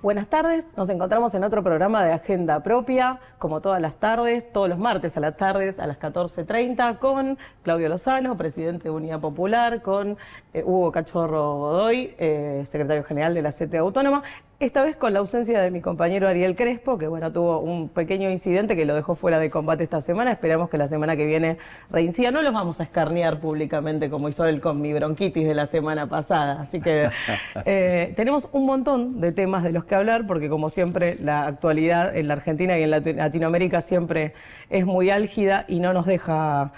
Buenas tardes, nos encontramos en otro programa de Agenda Propia, como todas las tardes, todos los martes a las tardes a las 14:30, con Claudio Lozano, presidente de Unidad Popular, con Hugo Cachorro Godoy, secretario general de la CTA Autónoma. Esta vez con la ausencia de mi compañero Ariel Crespo, que bueno, tuvo un pequeño incidente que lo dejó fuera de combate esta semana. Esperamos que la semana que viene reincida. No los vamos a escarnear públicamente como hizo él con mi bronquitis de la semana pasada. Así que tenemos un montón de temas de los que hablar, porque como siempre la actualidad en la Argentina y en Latinoamérica siempre es muy álgida y no nos deja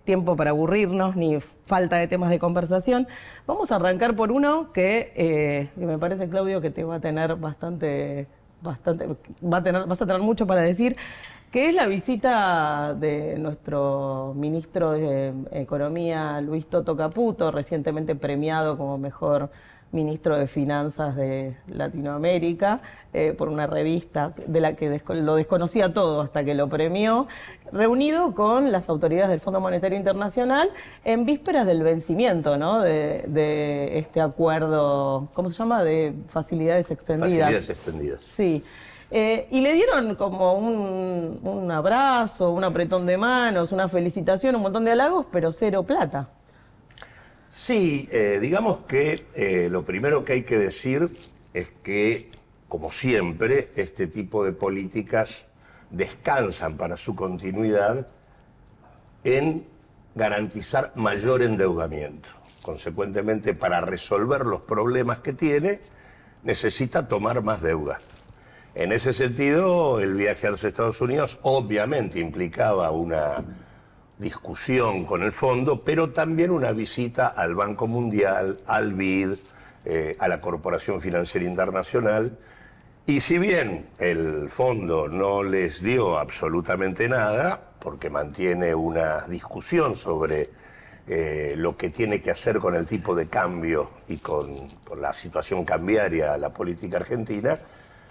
tiempo para aburrirnos ni falta de temas de conversación. Vamos a arrancar por uno que me parece, Claudio, que te va a tener vas a tener mucho para decir, que es la visita de nuestro ministro de Economía, Luis Toto Caputo, recientemente premiado como mejor ministro de Finanzas de Latinoamérica, por una revista de la que lo desconocía todo hasta que lo premió, reunido con las autoridades del Fondo Monetario Internacional en vísperas del vencimiento, ¿no?, de este acuerdo, ¿cómo se llama?, de facilidades extendidas. Facilidades extendidas. Sí. Y le dieron como un abrazo, un apretón de manos, una felicitación, un montón de halagos, pero cero plata. Sí, digamos que lo primero que hay que decir es que, como siempre, este tipo de políticas descansan para su continuidad en garantizar mayor endeudamiento. Consecuentemente, para resolver los problemas que tiene, necesita tomar más deuda. En ese sentido, el viaje a los Estados Unidos obviamente implicaba una discusión con el fondo, pero también una visita al Banco Mundial, al BID, a la Corporación Financiera Internacional. Y si bien el fondo no les dio absolutamente nada, porque mantiene una discusión sobre lo que tiene que hacer con el tipo de cambio y con la situación cambiaria, la política argentina,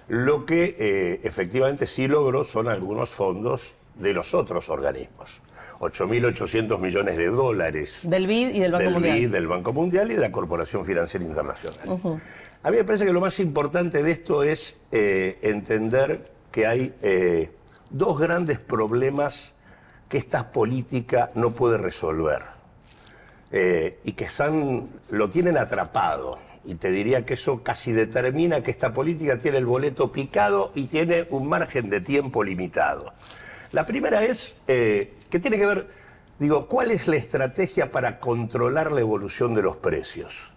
lo que efectivamente sí logró son algunos fondos de los otros organismos. 8.800 millones de dólares. Del BID y del Banco Mundial. Del BID, del Banco Mundial y de la Corporación Financiera Internacional. A mí me parece que lo más importante de esto es entender que hay dos grandes problemas que esta política no puede resolver y que lo tienen atrapado. Y te diría que eso casi determina que esta política tiene el boleto picado y tiene un margen de tiempo limitado. La primera es, que tiene que ver, ¿cuál es la estrategia para controlar la evolución de los precios?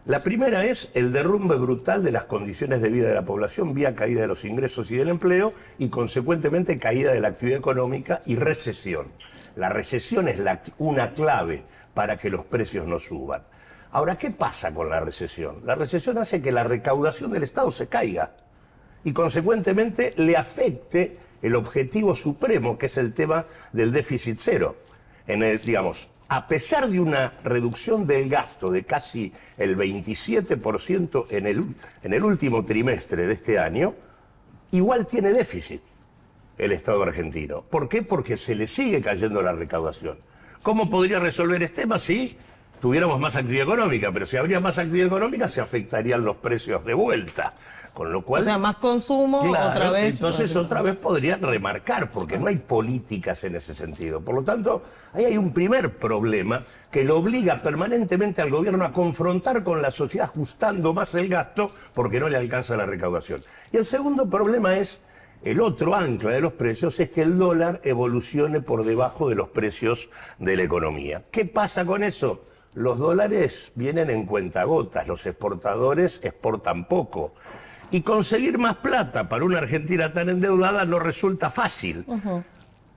La primera es el derrumbe brutal de las condiciones de vida de la población vía caída de los ingresos y del empleo y consecuentemente caída de la actividad económica y recesión. La recesión es una clave para que los precios no suban. Ahora, ¿qué pasa con la recesión? La recesión hace que la recaudación del Estado se caiga y consecuentemente le afecte el objetivo supremo, que es el tema del déficit cero. A pesar de una reducción del gasto de casi el 27% en el último trimestre de este año, igual tiene déficit el Estado argentino. ¿Por qué? Porque se le sigue cayendo la recaudación. ¿Cómo podría resolver este tema? Si tuviéramos más actividad económica, pero si habría más actividad económica se afectarían los precios de vuelta. Con lo cual, o sea, más consumo, claro, otra vez. Entonces otra vez podrían remarcar, porque no hay políticas en ese sentido. Por lo tanto, ahí hay un primer problema que lo obliga permanentemente al gobierno a confrontar con la sociedad ajustando más el gasto porque no le alcanza la recaudación. Y el segundo problema es, el otro ancla de los precios, es que el dólar evolucione por debajo de los precios de la economía. ¿Qué pasa con eso? Los dólares vienen en cuentagotas, los exportadores exportan poco. Y conseguir más plata para una Argentina tan endeudada no resulta fácil.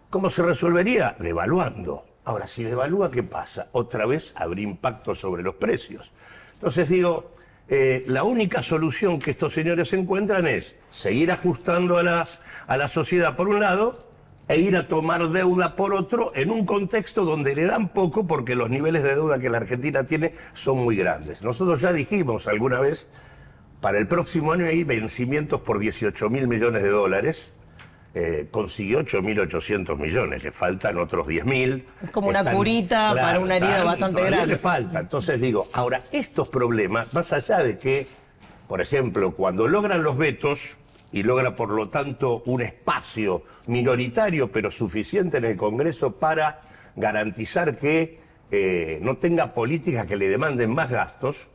¿Cómo se resolvería? Devaluando. Ahora, si devalúa, ¿qué pasa? Otra vez habría impacto sobre los precios. Entonces la única solución que estos señores encuentran es seguir ajustando a la sociedad por un lado e ir a tomar deuda por otro en un contexto donde le dan poco porque los niveles de deuda que la Argentina tiene son muy grandes. Nosotros ya dijimos alguna vez, para el próximo año hay vencimientos por 18.000 millones de dólares, consiguió 8.800 millones, le faltan otros 10.000. Es como una curita, claro, para una herida bastante grande. Le falta. Entonces ahora, estos problemas, más allá de que Por ejemplo, cuando logran los vetos y logra por lo tanto un espacio minoritario pero suficiente en el Congreso para garantizar que no tenga políticas que le demanden más gastos,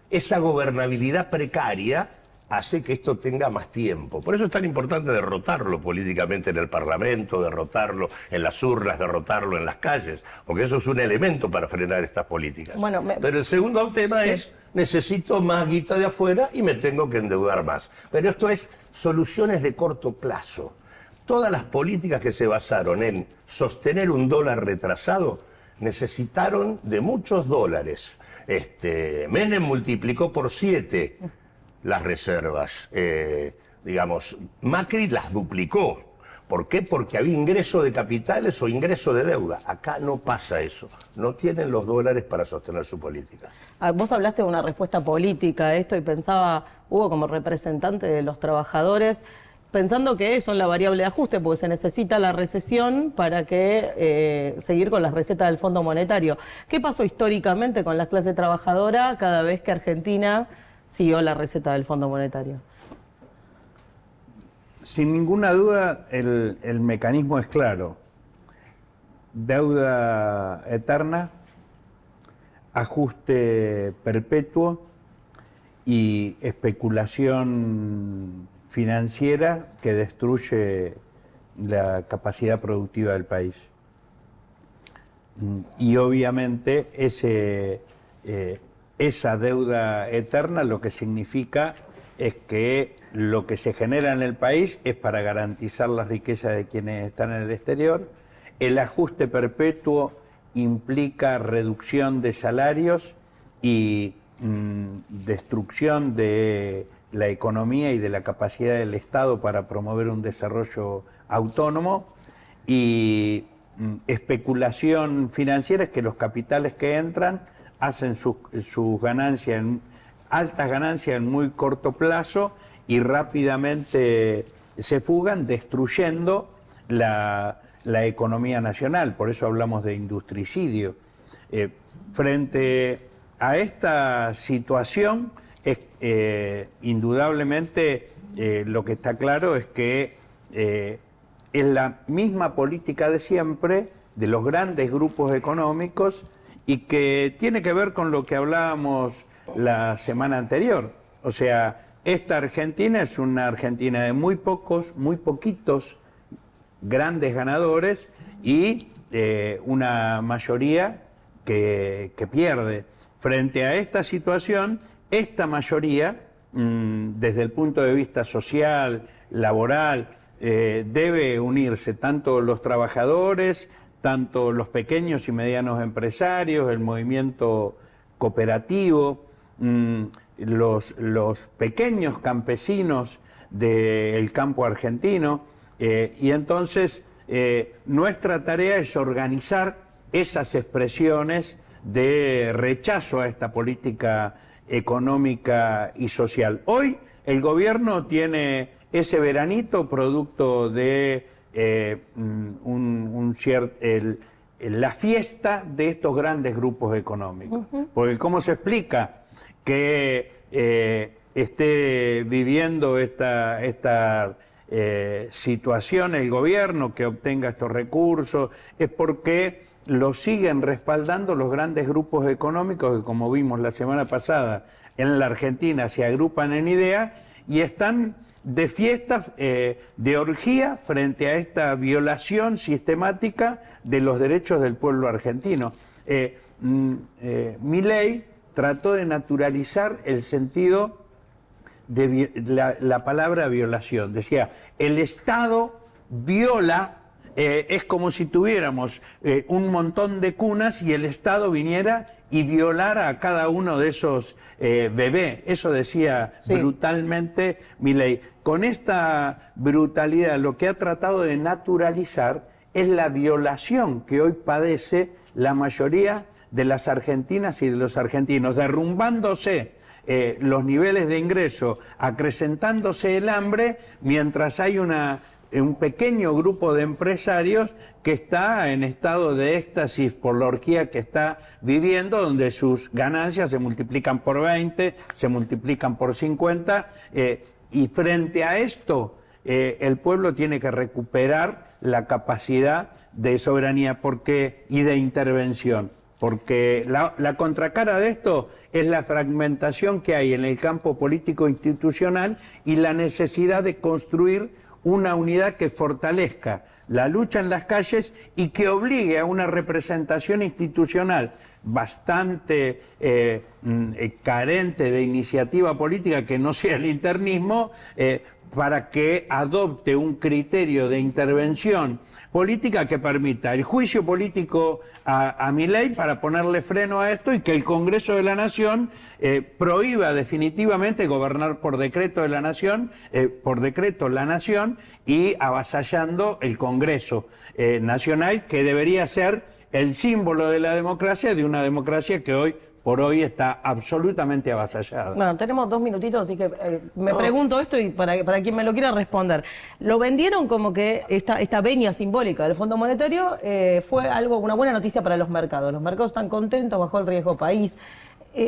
esa gobernabilidad precaria hace que esto tenga más tiempo. Por eso es tan importante derrotarlo políticamente en el Parlamento, derrotarlo en las urnas, derrotarlo en las calles, porque eso es un elemento para frenar estas políticas. Bueno, pero el segundo tema es, necesito más guita de afuera y me tengo que endeudar más. Pero esto es soluciones de corto plazo. Todas las políticas que se basaron en sostener un dólar retrasado necesitaron de muchos dólares. Menem multiplicó por 7 las reservas. Digamos, Macri las duplicó. ¿Por qué? Porque había ingreso de capitales o ingreso de deuda. Acá no pasa eso. No tienen los dólares para sostener su política. Vos hablaste de una respuesta política a esto y pensaba, Hugo, como representante de los trabajadores, pensando que son la variable de ajuste, porque se necesita la recesión para que seguir con las recetas del Fondo Monetario. ¿Qué pasó históricamente con la clase trabajadora cada vez que Argentina siguió la receta del Fondo Monetario? Sin ninguna duda, el mecanismo es claro. Deuda eterna, ajuste perpetuo y especulación financiera que destruye la capacidad productiva del país. Y obviamente esa deuda eterna lo que significa es que lo que se genera en el país es para garantizar la riqueza de quienes están en el exterior. El ajuste perpetuo implica reducción de salarios y destrucción de la economía y de la capacidad del Estado para promover un desarrollo autónomo, y especulación financiera es que los capitales que entran hacen sus ganancias, altas ganancias en muy corto plazo, y rápidamente se fugan, destruyendo la economía nacional. Por eso hablamos de industricidio. Frente a esta situación, indudablemente lo que está claro es que es la misma política de siempre de los grandes grupos económicos, y que tiene que ver con lo que hablábamos la semana anterior. O sea, esta Argentina es una Argentina de muy poquitos grandes ganadores y una mayoría que pierde. Frente a esta situación, esta mayoría, desde el punto de vista social, laboral, debe unirse, tanto los trabajadores, tanto los pequeños y medianos empresarios, el movimiento cooperativo, los pequeños campesinos del campo argentino, y entonces nuestra tarea es organizar esas expresiones de rechazo a esta política económica y social. Hoy el gobierno tiene ese veranito producto de la fiesta de estos grandes grupos económicos. Porque ¿cómo se explica que esté viviendo esta situación el gobierno, que obtenga estos recursos? Es porque lo siguen respaldando los grandes grupos económicos que, como vimos la semana pasada en la Argentina, se agrupan en idea y están de fiesta, de orgía, frente a esta violación sistemática de los derechos del pueblo argentino. Milei trató de naturalizar el sentido de la palabra violación. Decía, el Estado viola. Es como si tuviéramos un montón de cunas y el Estado viniera y violara a cada uno de esos bebés. Eso decía brutalmente Milei. Con esta brutalidad lo que ha tratado de naturalizar es la violación que hoy padece la mayoría de las argentinas y de los argentinos, derrumbándose los niveles de ingreso, acrecentándose el hambre, mientras hay una un pequeño grupo de empresarios que está en estado de éxtasis por la orgía que está viviendo, donde sus ganancias se multiplican por 20, se multiplican por 50, y frente a esto, el pueblo tiene que recuperar la capacidad de soberanía y de intervención, porque la contracara de esto es la fragmentación que hay en el campo político institucional y la necesidad de construir una unidad que fortalezca la lucha en las calles y que obligue a una representación institucional bastante carente de iniciativa política, que no sea el internismo, para que adopte un criterio de intervención política que permita el juicio político a Milei para ponerle freno a esto, y que el Congreso de la Nación prohíba definitivamente gobernar por decreto de la Nación, y avasallando el Congreso Nacional, que debería ser el símbolo de la democracia, de una democracia que hoy por hoy está absolutamente avasallada. Bueno, tenemos 2 minutitos, así que me pregunto esto, y para quien me lo quiera responder. Lo vendieron como que esta venia simbólica del Fondo Monetario fue una buena noticia para los mercados. Los mercados están contentos, bajó el riesgo país.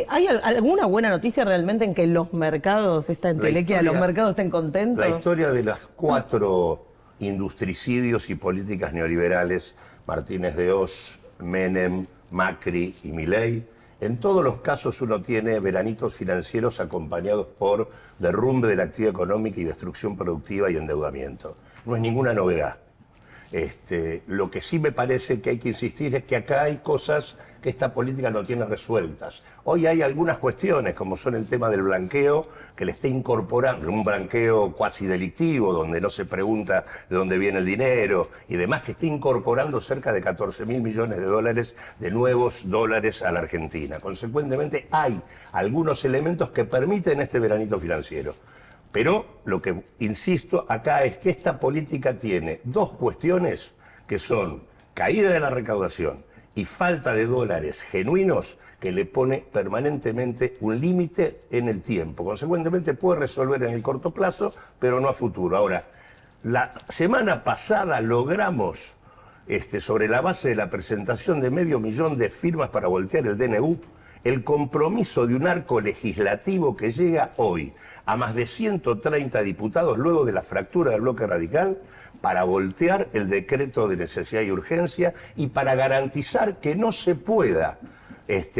¿Hay alguna buena noticia realmente en que los mercados, esta entelequia de los mercados, estén contentos? La historia de las 4 industricidios y políticas neoliberales, Martínez de Oz, Menem, Macri y Milei, en todos los casos uno tiene veranitos financieros acompañados por derrumbe de la actividad económica y destrucción productiva y endeudamiento. No es ninguna novedad. Lo que sí me parece que hay que insistir es que acá hay cosas que esta política no tiene resueltas. Hoy hay algunas cuestiones, como son el tema del blanqueo, que le está incorporando, un blanqueo cuasi delictivo, donde no se pregunta de dónde viene el dinero y demás, que está incorporando cerca de 14.000 millones de dólares de nuevos dólares a la Argentina. Consecuentemente, hay algunos elementos que permiten este veranito financiero. Pero lo que insisto acá es que esta política tiene 2 cuestiones que son caída de la recaudación y falta de dólares genuinos, que le pone permanentemente un límite en el tiempo. Consecuentemente puede resolver en el corto plazo, pero no a futuro. Ahora, la semana pasada logramos, sobre la base de la presentación de 500.000 de firmas para voltear el DNU, el compromiso de un arco legislativo que llega hoy a más de 130 diputados luego de la fractura del bloque radical, para voltear el decreto de necesidad y urgencia y para garantizar que no se pueda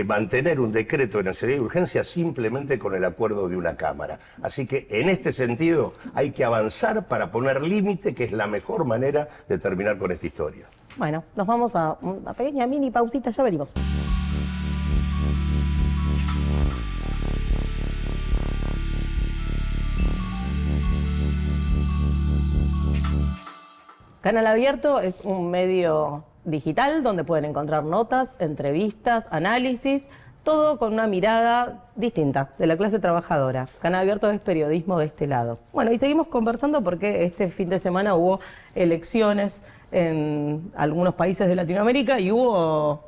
mantener un decreto de necesidad y urgencia simplemente con el acuerdo de una Cámara. Así que en este sentido hay que avanzar para poner límite, que es la mejor manera de terminar con esta historia. Bueno, nos vamos a una pequeña mini pausita, ya venimos. Canal Abierto es un medio digital donde pueden encontrar notas, entrevistas, análisis, todo con una mirada distinta de la clase trabajadora. Canal Abierto es periodismo de este lado. Bueno, y seguimos conversando porque este fin de semana hubo elecciones en algunos países de Latinoamérica y hubo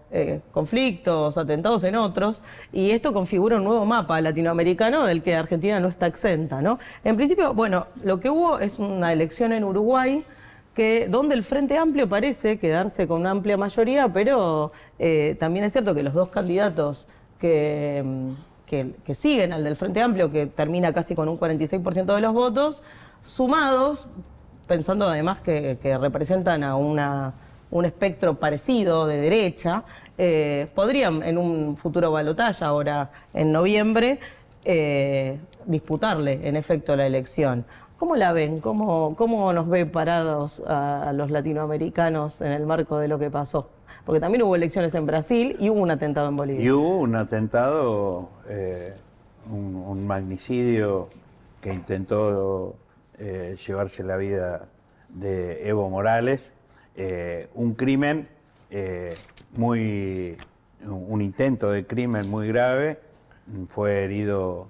conflictos, atentados en otros, y esto configura un nuevo mapa latinoamericano del que Argentina no está exenta, ¿no? En principio, bueno, lo que hubo es una elección en Uruguay, donde el Frente Amplio parece quedarse con una amplia mayoría, pero también es cierto que los 2 candidatos que siguen al del Frente Amplio, que termina casi con un 46% de los votos, sumados, pensando además que representan a un espectro parecido de derecha, podrían en un futuro balotaje ahora en noviembre disputarle en efecto la elección. ¿Cómo la ven? ¿Cómo nos ven parados a los latinoamericanos en el marco de lo que pasó? Porque también hubo elecciones en Brasil y hubo un atentado en Bolivia. Y hubo un atentado, un magnicidio que intentó llevarse la vida de Evo Morales, un crimen un intento de crimen muy grave. Fue herido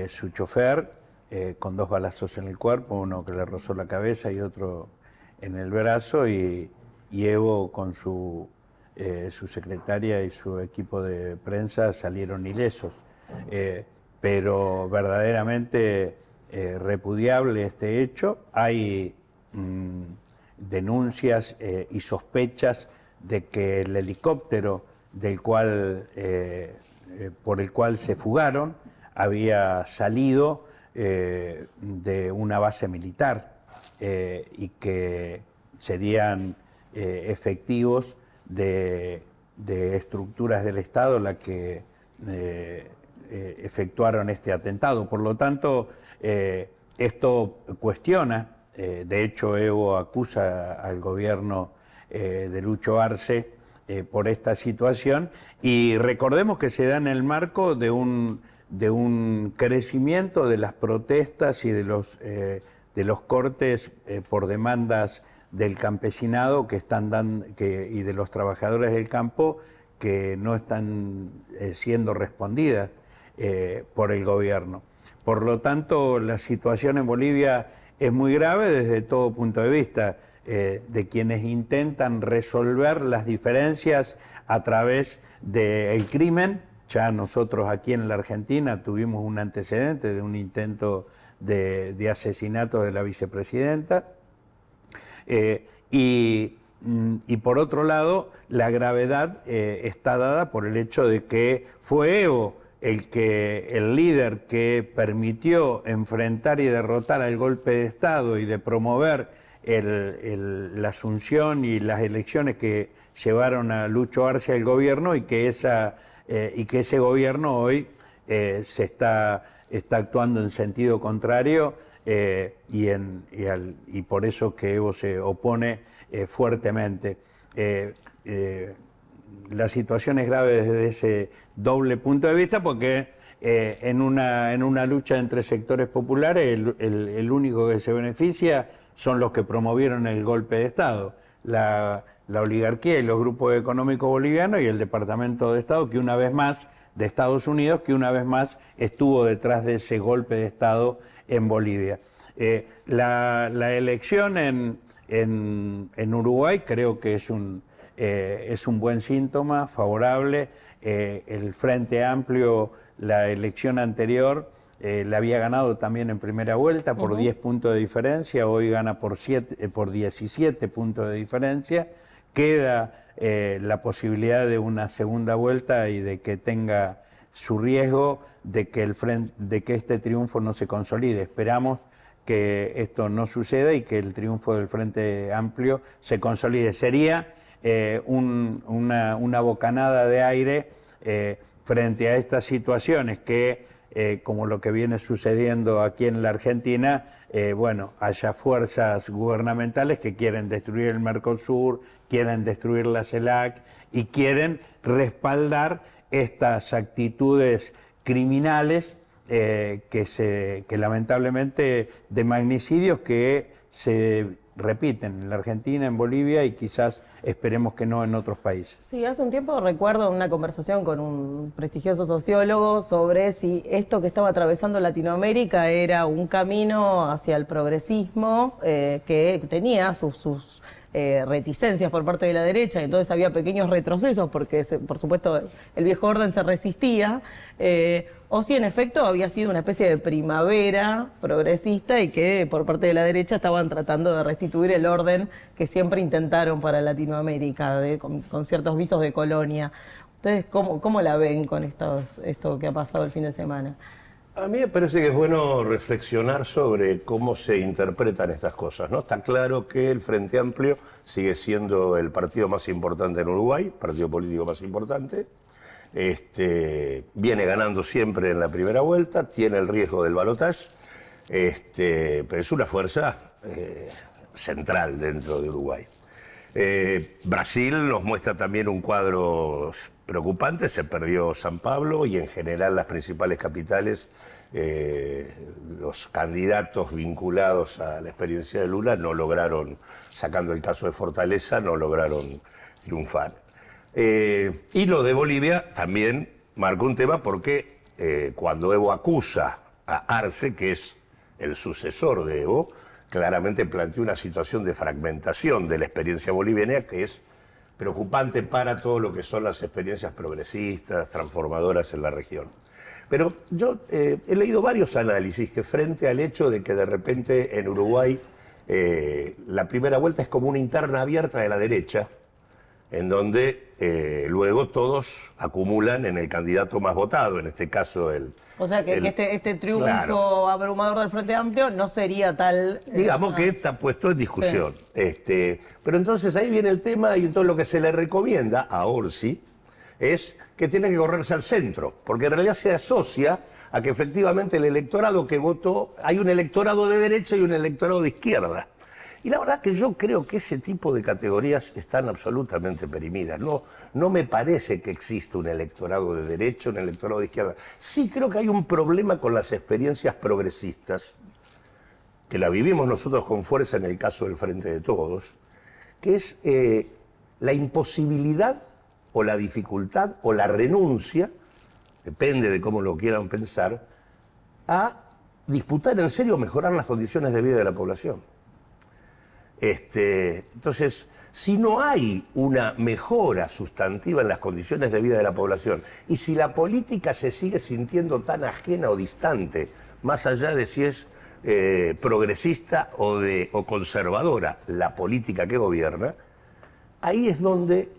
su chofer, con 2 balazos en el cuerpo, uno que le rozó la cabeza y otro en el brazo, y Evo con su secretaria y su equipo de prensa salieron ilesos. Pero verdaderamente repudiable este hecho. Hay denuncias y sospechas de que el helicóptero por el cual se fugaron había salido de una base militar y que serían efectivos de estructuras del Estado las que efectuaron este atentado. Por lo tanto, esto cuestiona, de hecho Evo acusa al gobierno de Lucho Arce por esta situación, y recordemos que se da en el marco de un crecimiento de las protestas y de los cortes por demandas del campesinado y de los trabajadores del campo que no están siendo respondidas por el gobierno. Por lo tanto, la situación en Bolivia es muy grave desde todo punto de vista, de quienes intentan resolver las diferencias a través del crimen. Ya nosotros aquí en la Argentina tuvimos un antecedente de un intento de asesinato de la vicepresidenta. Y por otro lado, la gravedad está dada por el hecho de que fue Evo el líder que permitió enfrentar y derrotar al golpe de Estado y de promover la asunción y las elecciones que llevaron a Lucho Arce al gobierno, y que ese gobierno hoy se está actuando en sentido contrario, y por eso que Evo se opone fuertemente. La situación es grave desde ese doble punto de vista, porque en una lucha entre sectores populares el único que se beneficia son los que promovieron el golpe de Estado, la oligarquía y los grupos económicos bolivianos y el Departamento de Estado, que una vez más, de Estados Unidos, que una vez más estuvo detrás de ese golpe de Estado en Bolivia. La elección en Uruguay creo que es un buen síntoma, favorable. El Frente Amplio, la elección anterior, la había ganado también en primera vuelta por 10 puntos de diferencia, hoy gana por 17 puntos de diferencia. Queda la posibilidad de una segunda vuelta y de que tenga su riesgo de que este triunfo no se consolide. Esperamos que esto no suceda y que el triunfo del Frente Amplio se consolide. Sería una bocanada de aire frente a estas situaciones que, como lo que viene sucediendo aquí en la Argentina, haya fuerzas gubernamentales que quieren destruir el Mercosur, quieren destruir la CELAC y quieren respaldar estas actitudes criminales que lamentablemente de magnicidios que se repiten en la Argentina, en Bolivia y quizás esperemos que no en otros países. Sí, hace un tiempo recuerdo una conversación con un prestigioso sociólogo sobre si esto que estaba atravesando Latinoamérica era un camino hacia el progresismo que tenía sus reticencias por parte de la derecha, y entonces había pequeños retrocesos porque, por supuesto, el viejo orden se resistía, o si en efecto había sido una especie de primavera progresista y que por parte de la derecha estaban tratando de restituir el orden que siempre intentaron para Latinoamérica, con ciertos visos de colonia. Ustedes, ¿cómo la ven con esto que ha pasado el fin de semana? A mí me parece que es bueno reflexionar sobre cómo se interpretan estas cosas, ¿no? Está claro que el Frente Amplio sigue siendo el partido más importante en Uruguay, partido político más importante. Viene ganando siempre en la primera vuelta, tiene el riesgo del balotaje, pero es una fuerza central dentro de Uruguay. Brasil nos muestra también un cuadro preocupante, se perdió San Pablo y en general las principales capitales, los candidatos vinculados a la experiencia de Lula no lograron, sacando el caso de Fortaleza, no lograron triunfar. Y lo de Bolivia también marcó un tema porque cuando Evo acusa a Arce, que es el sucesor de Evo, claramente planteó una situación de fragmentación de la experiencia boliviana que es preocupante para todo lo que son las experiencias progresistas, transformadoras en la región. Pero yo he leído varios análisis que frente al hecho de que de repente en Uruguay la primera vuelta es como una interna abierta de la derecha, en donde luego todos acumulan en el candidato más votado, en este caso O sea que este triunfo claro, abrumador del Frente Amplio no sería tal... digamos que está puesto en discusión. Sí. Pero entonces ahí viene el tema, y entonces lo que se le recomienda a Orsi es que tiene que correrse al centro, porque en realidad se asocia a que efectivamente el electorado que votó, hay un electorado de derecha y un electorado de izquierda. Y la verdad que yo creo que ese tipo de categorías están absolutamente perimidas. No me parece que exista un electorado de derecha, un electorado de izquierda. Sí creo que hay un problema con las experiencias progresistas, que la vivimos nosotros con fuerza en el caso del Frente de Todos, que es la imposibilidad o la dificultad o la renuncia, depende de cómo lo quieran pensar, a disputar en serio mejorar las condiciones de vida de la población. Entonces, si no hay una mejora sustantiva en las condiciones de vida de la población y si la política se sigue sintiendo tan ajena o distante, más allá de si es progresista o conservadora la política que gobierna, ahí es donde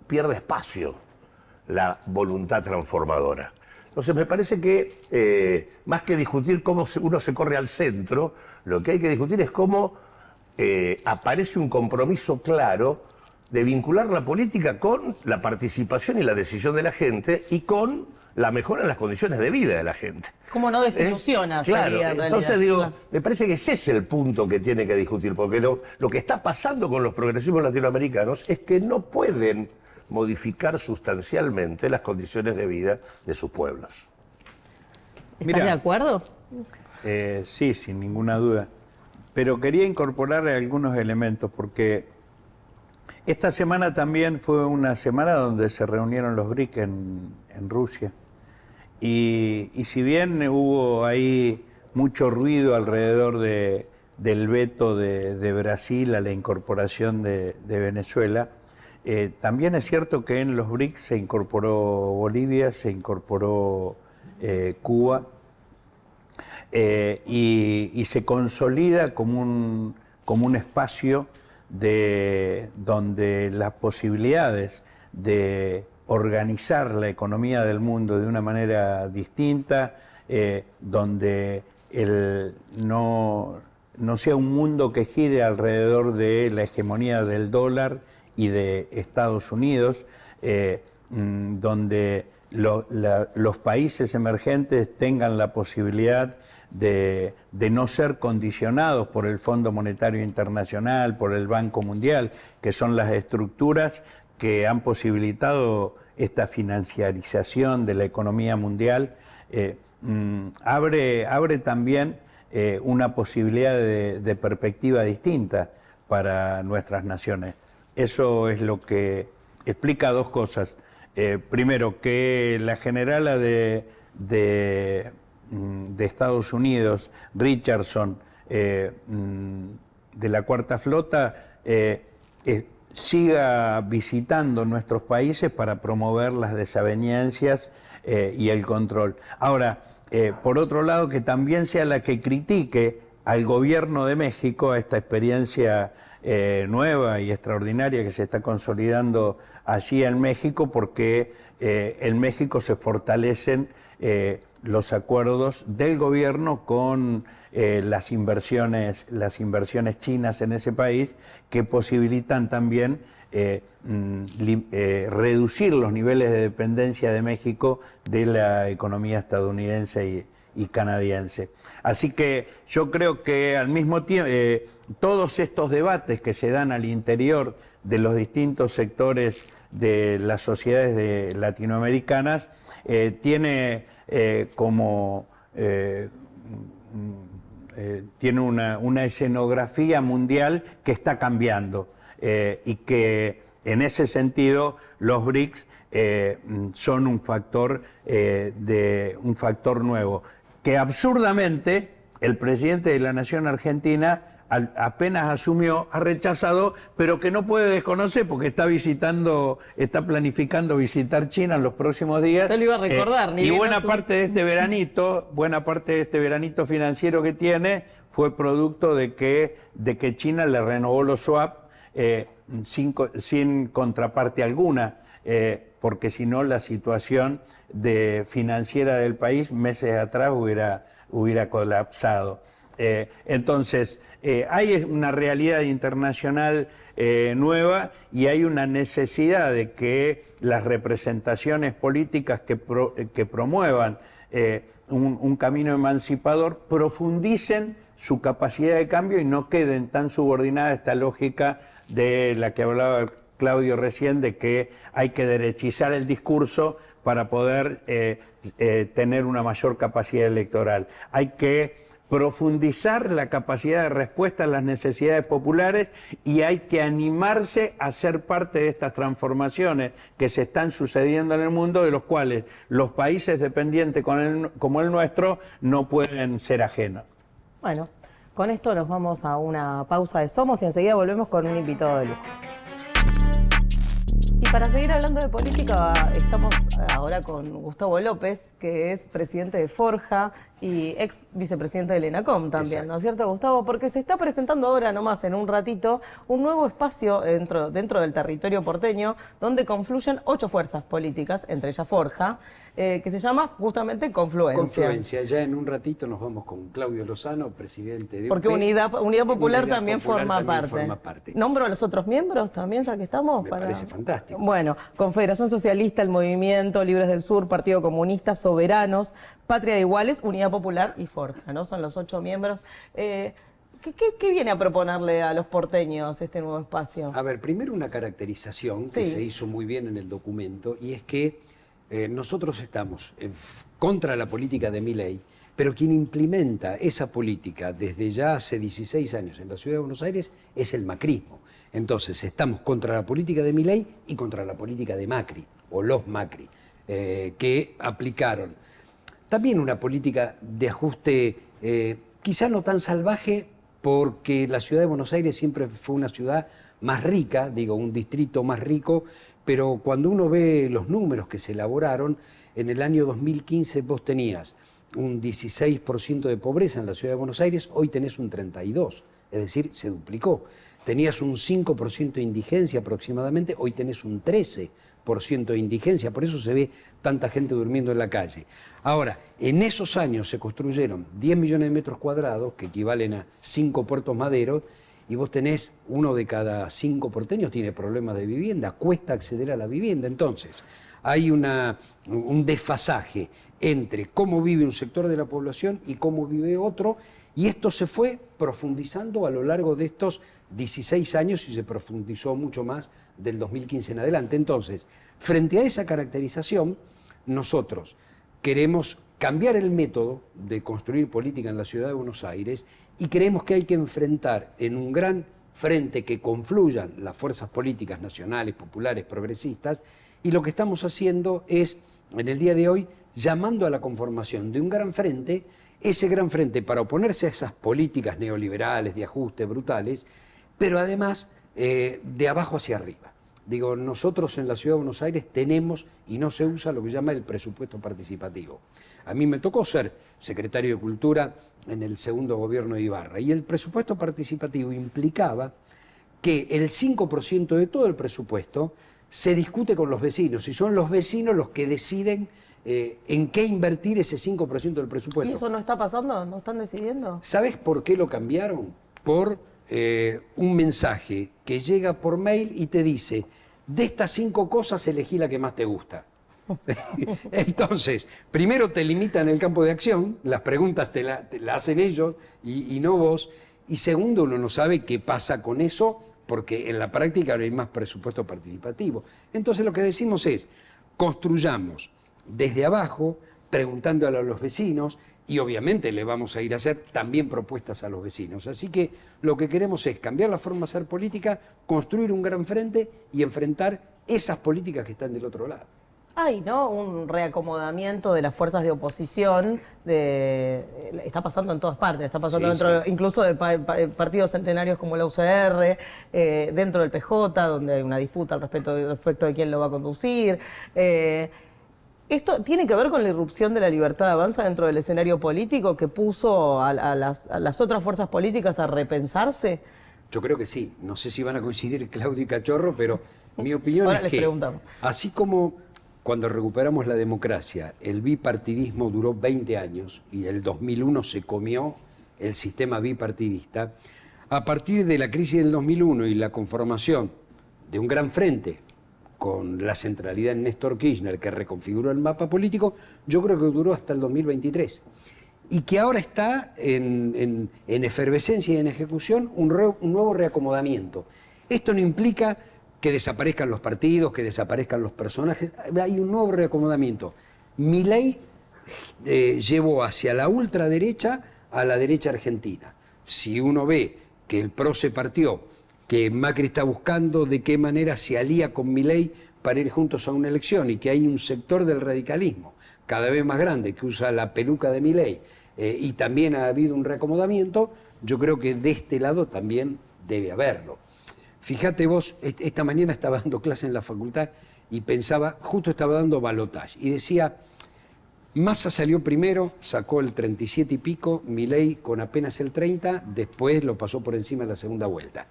pierde espacio la voluntad transformadora. Entonces me parece que más que discutir cómo uno se corre al centro, lo que hay que discutir es cómo aparece un compromiso claro de vincular la política con la participación y la decisión de la gente y con la mejora en las condiciones de vida de la gente. ¿Cómo no desilusiona? Claro, entonces digo, claro. Me parece que ese es el punto que tiene que discutir, porque lo que está pasando con los progresismos latinoamericanos es que no pueden modificar sustancialmente las condiciones de vida de sus pueblos. ¿Estás de acuerdo? Sí, sin ninguna duda. Pero quería incorporar algunos elementos, porque esta semana también fue una semana donde se reunieron los BRIC en Rusia. Y si bien hubo ahí mucho ruido alrededor del veto de Brasil a la incorporación de Venezuela, también es cierto que en los BRIC se incorporó Bolivia, se incorporó Cuba, y se consolida como un espacio donde las posibilidades de organizar la economía del mundo de una manera distinta, donde no sea un mundo que gire alrededor de la hegemonía del dólar y de Estados Unidos, donde los países emergentes tengan la posibilidad de no ser condicionados por el Fondo Monetario Internacional, por el Banco Mundial, que son las estructuras que han posibilitado esta financiarización de la economía mundial, abre también una posibilidad de perspectiva distinta para nuestras naciones. Eso es lo que explica dos cosas. Primero, que la generala de Estados Unidos, Richardson, de la Cuarta Flota, siga visitando nuestros países para promover las desavenencias y el control. Ahora, por otro lado, que también sea la que critique al gobierno de México, a esta experiencia nueva y extraordinaria que se está consolidando allí en México, porque en México se fortalecen los acuerdos del gobierno con las inversiones chinas en ese país, que posibilitan también reducir los niveles de dependencia de México de la economía estadounidense y canadiense. Así que yo creo que al mismo tiempo todos estos debates que se dan al interior de los distintos sectores de las sociedades latinoamericanas tiene una escenografía mundial que está cambiando, y que en ese sentido los BRICS son un factor nuevo, que absurdamente el presidente de la Nación Argentina apenas asumió, ha rechazado, pero que no puede desconocer porque está planificando visitar China en los próximos días. Te lo iba a recordar. Y buena parte de este veranito financiero que tiene fue producto de que China le renovó los swap sin contraparte alguna, porque si no la situación financiera del país meses atrás hubiera colapsado. Entonces, hay una realidad internacional nueva y hay una necesidad de que las representaciones políticas que promuevan un camino emancipador profundicen su capacidad de cambio y no queden tan subordinadas a esta lógica de la que hablaba Claudio recién, de que hay que derechizar el discurso para poder tener una mayor capacidad electoral. Hay que profundizar la capacidad de respuesta a las necesidades populares y hay que animarse a ser parte de estas transformaciones que se están sucediendo en el mundo, de los cuales los países dependientes como el nuestro no pueden ser ajenos. Bueno, con esto nos vamos a una pausa de Somos y enseguida volvemos con un invitado de lujo. Y para seguir hablando de política, estamos ahora con Gustavo López, que es presidente de Forja y ex vicepresidente del ENACOM también. Exacto. ¿No es cierto, Gustavo? Porque se está presentando ahora nomás, en un ratito, un nuevo espacio dentro del territorio porteño, donde confluyen 8 fuerzas políticas, entre ellas Forja, que se llama justamente Confluencia. Confluencia. Ya en un ratito nos vamos con Claudio Lozano, presidente de Porque Unidad Popular también forma parte. ¿Nombro a los otros miembros también, ya que estamos? Me parece fantástico. Bueno, Confederación Socialista, el Movimiento Libres del Sur, Partido Comunista, Soberanos, Patria de Iguales, Unidad Popular y Forja, ¿no? Son los 8 miembros. ¿Qué viene a proponerle a los porteños este nuevo espacio? A ver, primero una caracterización que se hizo muy bien en el documento, y es que nosotros estamos contra la política de Milei, pero quien implementa esa política desde ya hace 16 años en la Ciudad de Buenos Aires es el macrismo. Entonces estamos contra la política de Milei y contra la política de Macri, o los Macri, que aplicaron también una política de ajuste quizá no tan salvaje, porque la Ciudad de Buenos Aires siempre fue una ciudad más rica, un distrito más rico, pero cuando uno ve los números que se elaboraron, en el año 2015 vos tenías un 16% de pobreza en la Ciudad de Buenos Aires, hoy tenés un 32%, es decir, se duplicó. Tenías un 5% de indigencia aproximadamente, hoy tenés un 13% de indigencia, por eso se ve tanta gente durmiendo en la calle. Ahora, en esos años se construyeron 10 millones de metros cuadrados, que equivalen a 5 puertos maderos, y vos tenés 1 de cada 5 porteños tiene problemas de vivienda, cuesta acceder a la vivienda. Entonces, hay un desfasaje entre cómo vive un sector de la población y cómo vive otro, y esto se fue profundizando a lo largo de estos 16 años y se profundizó mucho más del 2015 en adelante. Entonces, frente a esa caracterización, nosotros queremos cambiar el método de construir política en la Ciudad de Buenos Aires y creemos que hay que enfrentar en un gran frente que confluyan las fuerzas políticas nacionales, populares, progresistas, y lo que estamos haciendo es, en el día de hoy, llamando a la conformación de un gran frente, ese gran frente para oponerse a esas políticas neoliberales de ajuste brutales, pero además de abajo hacia arriba. Nosotros en la Ciudad de Buenos Aires tenemos y no se usa lo que se llama el presupuesto participativo. A mí me tocó ser secretario de Cultura en el segundo gobierno de Ibarra, y el presupuesto participativo implicaba que el 5% de todo el presupuesto se discute con los vecinos, y son los vecinos los que deciden en qué invertir ese 5% del presupuesto. ¿Y eso no está pasando? ¿No están decidiendo? ¿Sabes por qué lo cambiaron? Por un mensaje que llega por mail y te dice: de estas 5 cosas elegí la que más te gusta. Entonces, primero te limitan el campo de acción, las preguntas te la hacen ellos y no vos, y segundo, uno no sabe qué pasa con eso, porque en la práctica no hay más presupuesto participativo. Entonces lo que decimos es: construyamos desde abajo, preguntándole a los vecinos, y obviamente le vamos a ir a hacer también propuestas a los vecinos. Así que lo que queremos es cambiar la forma de hacer política, construir un gran frente y enfrentar esas políticas que están del otro lado. Hay, ¿no?, un reacomodamiento de las fuerzas de oposición, está pasando en todas partes, está pasando incluso de partidos centenarios como la UCR, dentro del PJ, donde hay una disputa al respecto de quién lo va a conducir. ¿Esto tiene que ver con la irrupción de la libertad de Avanza dentro del escenario político que puso a las otras fuerzas políticas a repensarse? Yo creo que sí. No sé si van a coincidir Claudio y Cachorro, pero mi opinión Ahora es les que, preguntamos. así como cuando recuperamos la democracia, el bipartidismo duró 20 años y el 2001 se comió el sistema bipartidista, a partir de la crisis del 2001 y la conformación de un gran frente con la centralidad en Néstor Kirchner, que reconfiguró el mapa político, yo creo que duró hasta el 2023. Y que ahora está en efervescencia y en ejecución un nuevo reacomodamiento. Esto no implica que desaparezcan los partidos, que desaparezcan los personajes. Hay un nuevo reacomodamiento. Milei llevó hacia la ultraderecha a la derecha argentina. Si uno ve que el PRO se partió, que Macri está buscando de qué manera se alía con Milei para ir juntos a una elección, y que hay un sector del radicalismo cada vez más grande que usa la peluca de Milei, y también ha habido un reacomodamiento, yo creo que de este lado también debe haberlo. Fíjate vos, esta mañana estaba dando clase en la facultad y pensaba, justo estaba dando balotaje, y decía, Massa salió primero, sacó el 37 y pico, Milei con apenas el 30, después lo pasó por encima en la segunda vuelta.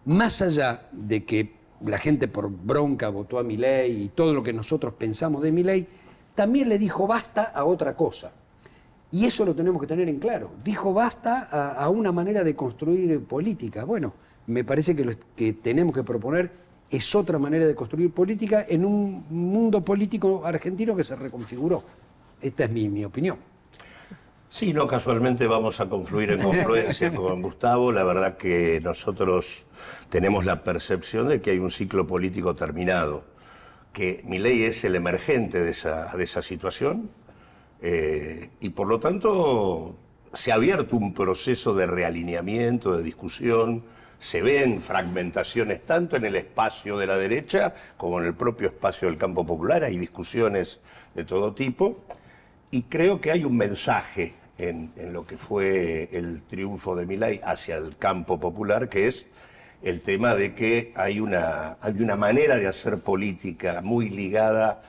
Más allá de que la gente por bronca votó a Milei y todo lo que nosotros pensamos de Milei, también le dijo basta a otra cosa. Y eso lo tenemos que tener en claro. Dijo basta a una manera de construir política. Bueno, me parece que lo que tenemos que proponer es otra manera de construir política en un mundo político argentino que se reconfiguró. Esta es mi opinión. Sí, no casualmente vamos a confluir en confluencia con Gustavo. La verdad que nosotros tenemos la percepción de que hay un ciclo político terminado, que Milei es el emergente de esa situación, y por lo tanto se ha abierto un proceso de realineamiento, de discusión. Se ven fragmentaciones tanto en el espacio de la derecha como en el propio espacio del campo popular. Hay discusiones de todo tipo. Y creo que hay un mensaje en lo que fue el triunfo de Milei hacia el campo popular, que es el tema de que hay una manera de hacer política muy ligada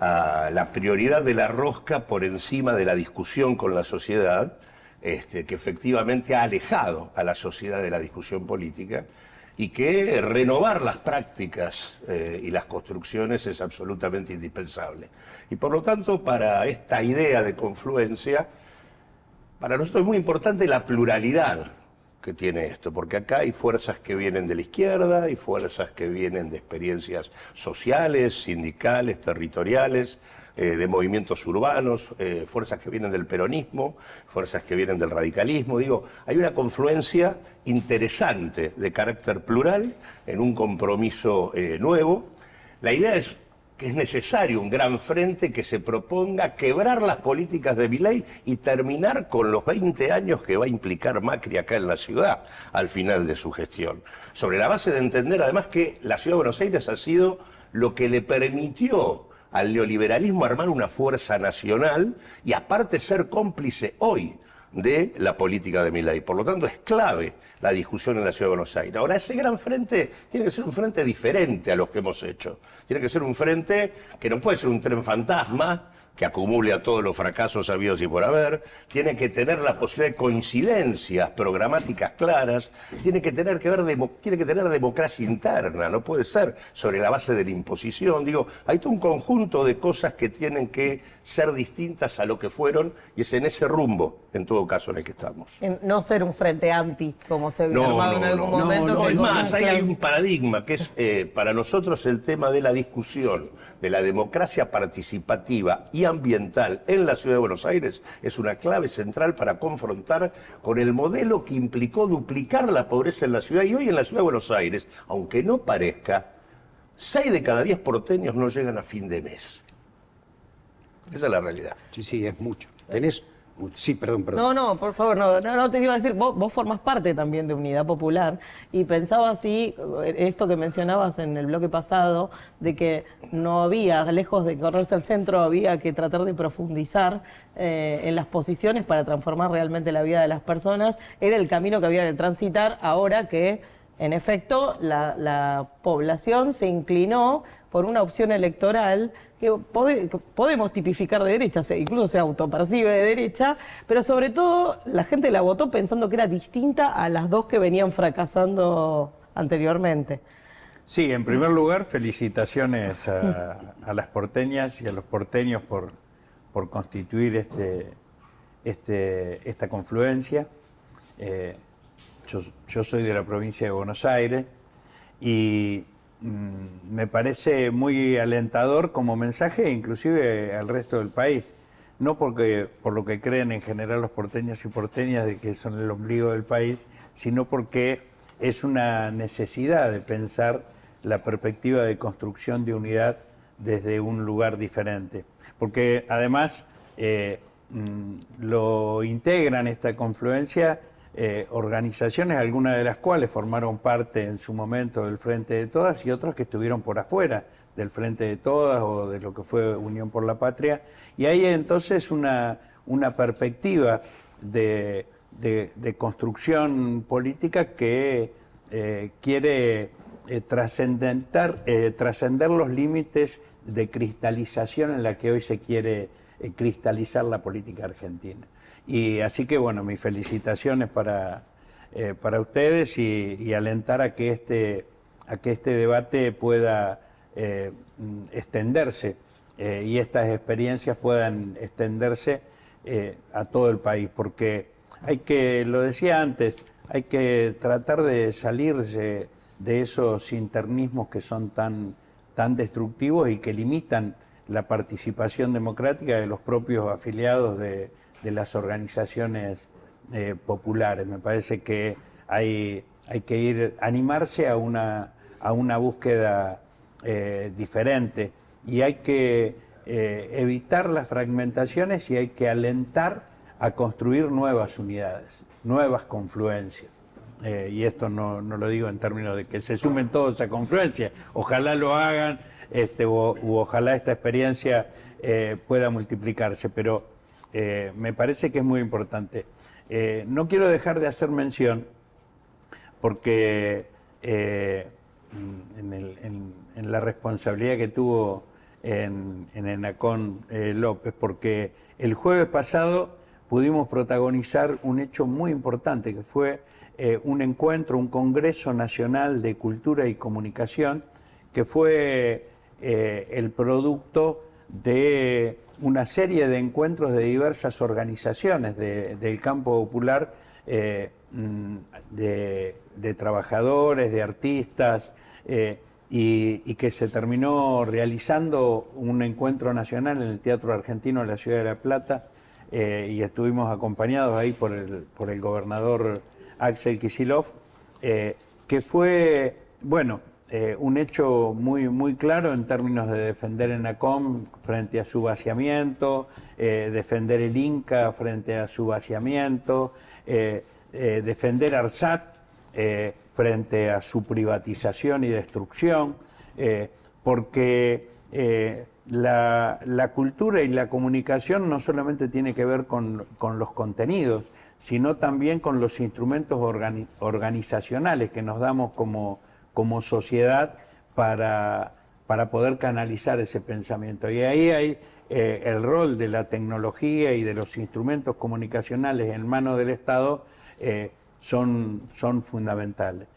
a la prioridad de la rosca por encima de la discusión con la sociedad, que efectivamente ha alejado a la sociedad de la discusión política, y que renovar las prácticas y las construcciones es absolutamente indispensable. Y por lo tanto, para esta idea de confluencia, para nosotros es muy importante la pluralidad que tiene esto, porque acá hay fuerzas que vienen de la izquierda, hay fuerzas que vienen de experiencias sociales, sindicales, territoriales, de movimientos urbanos, fuerzas que vienen del peronismo, fuerzas que vienen del radicalismo. Digo, hay una confluencia interesante de carácter plural en un compromiso nuevo. La idea es que es necesario un gran frente que se proponga quebrar las políticas de Milei y terminar con los 20 años que va a implicar Macri acá en la ciudad al final de su gestión. Sobre la base de entender además que la ciudad de Buenos Aires ha sido lo que le permitió al neoliberalismo armar una fuerza nacional y aparte ser cómplice hoy de la política de Milei. Por lo tanto, es clave la discusión en la Ciudad de Buenos Aires. Ahora, ese gran frente tiene que ser un frente diferente a los que hemos hecho. Tiene que ser un frente que no puede ser un tren fantasma que acumule a todos los fracasos habidos y por haber. Tiene que tener la posibilidad de coincidencias programáticas claras. Tiene que tener democracia interna. No puede ser sobre la base de la imposición. Digo, hay todo un conjunto de cosas que tienen que ser distintas a lo que fueron, y es en ese rumbo, en todo caso, en el que estamos. No ser un frente anti, como se había armado en algún momento. Es más, ahí hay un paradigma que es para nosotros el tema de la discusión de la democracia participativa y ambiental en la Ciudad de Buenos Aires. Es una clave central para confrontar con el modelo que implicó duplicar la pobreza en la ciudad, y hoy en la Ciudad de Buenos Aires, aunque no parezca, 6 de cada 10 porteños no llegan a fin de mes. Esa es la realidad. Sí, es mucho. Tenés Sí, perdón. No, por favor, no te iba a decir, vos formás parte también de Unidad Popular y pensaba así, esto que mencionabas en el bloque pasado, de que no había, lejos de correrse al centro, había que tratar de profundizar en las posiciones para transformar realmente la vida de las personas. Era el camino que había que transitar ahora que, en efecto, la población se inclinó por una opción electoral que podemos tipificar de derecha, incluso se autopercibe de derecha, pero sobre todo la gente la votó pensando que era distinta a las dos que venían fracasando anteriormente. Sí, en primer lugar, felicitaciones a las porteñas y a los porteños por constituir esta confluencia. Yo soy de la provincia de Buenos Aires y me parece muy alentador como mensaje, inclusive al resto del país. No por lo que creen en general los porteños y porteñas de que son el ombligo del país, sino porque es una necesidad de pensar la perspectiva de construcción de unidad desde un lugar diferente. Porque además lo integran esta confluencia organizaciones, algunas de las cuales formaron parte en su momento del Frente de Todas y otras que estuvieron por afuera del Frente de Todas o de lo que fue Unión por la Patria. Y hay entonces una perspectiva de construcción política que quiere trascender los límites de cristalización en la que hoy se quiere cristalizar la política argentina. Y así que, bueno, mis felicitaciones para ustedes y alentar a que este debate pueda extenderse y estas experiencias puedan extenderse a todo el país, porque lo decía antes, hay que tratar de salirse de esos internismos que son tan destructivos y que limitan la participación democrática de los propios afiliados de las organizaciones populares. Me parece que hay que animarse a una búsqueda diferente y hay que evitar las fragmentaciones y hay que alentar a construir nuevas unidades, nuevas confluencias. Y esto no lo digo en términos de que se sumen todos a confluencia, ojalá lo hagan u ojalá esta experiencia pueda multiplicarse, pero me parece que es muy importante. No quiero dejar de hacer mención, porque en la responsabilidad que tuvo en Enacón López, porque el jueves pasado pudimos protagonizar un hecho muy importante, que fue un encuentro, un Congreso Nacional de Cultura y Comunicación, que fue el producto de una serie de encuentros de diversas organizaciones del campo popular, de trabajadores, de artistas, y que se terminó realizando un encuentro nacional en el Teatro Argentino de la Ciudad de La Plata, y estuvimos acompañados ahí por el gobernador Axel Kicillof, que fue, bueno, un hecho muy claro en términos de defender Enacom frente a su vaciamiento, defender el Inca frente a su vaciamiento, defender ARSAT frente a su privatización y destrucción, porque la cultura y la comunicación no solamente tiene que ver con los contenidos, sino también con los instrumentos organizacionales que nos damos como sociedad para poder canalizar ese pensamiento. Y ahí hay el rol de la tecnología y de los instrumentos comunicacionales en manos del Estado son fundamentales.